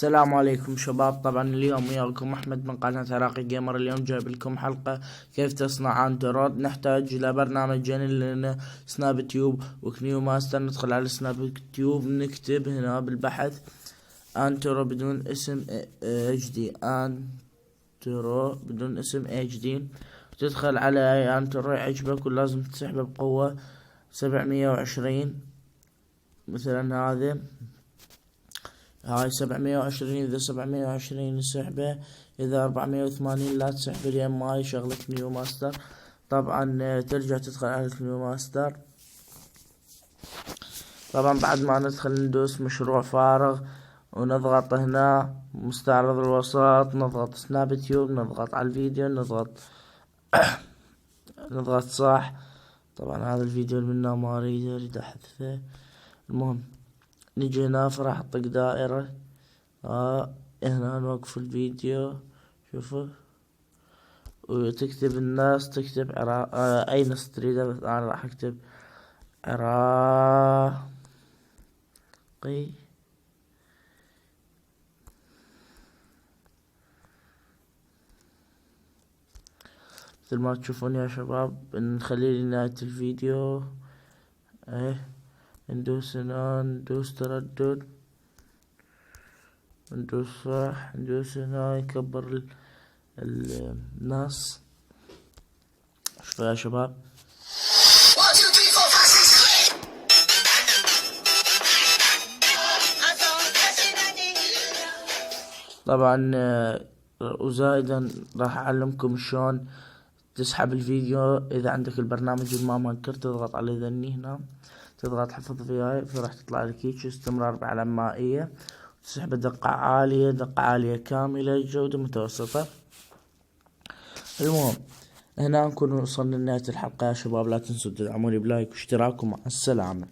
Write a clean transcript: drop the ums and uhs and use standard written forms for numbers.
السلام عليكم شباب. طبعا اليوم وياكم احمد من قناة عراقي جيمر. اليوم جايب لكم حلقة كيف تصنع اندرويد. نحتاج الى برنامجين لنا سناب تيوب وكنيو ماستر. ندخل على سناب تيوب نكتب هنا بالبحث انترو بدون اسم اتش دي، انترو بدون اسم اتش دي. تدخل على اي انترو يعجبك ولازم تسحبه بقوة 720 مثلا. هاي 720. اذا 720 سحبه، اذا 480 لا تسحبه لين ما شغلة نيو ماستر. طبعا ترجع تدخل على النيو ماستر. طبعا بعد ما ندخل ندوس مشروع فارغ ونضغط هنا مستعرض الوسط، نضغط سناب تيوب، نضغط على الفيديو، نضغط صح. طبعا هذا الفيديو اللي منه ما اريد احذفه. المهم نجي هنا راح اطق دائرة. هنا نوقف الفيديو. شوفوا وتكتب الناس، تكتب اي ناس تريده. بس انا راح اكتب عراقي. مثل ما تشوفون يا شباب. نخلي لنهاية الفيديو. ندوس هنا، ندوس تردد، ندوس صح، ندوس هنا يكبر الناس. شوفوا يا شباب. طبعا وزائدا راح اعلمكم شلون تسحب الفيديو. اذا عندك البرنامج اللي ما انكر تضغط على ذني هنا، تضغط حفظ فيها، فراح تطلع لك هيك استمرار بعلامة مائية. تسحب دقة عالية، دقة عالية كاملة، جودة متوسطة. المهم هنا نكون وصلنا لنهاية الحلقة يا شباب. لا تنسوا تدعموني بلايك واشتراك، ومع السلامة.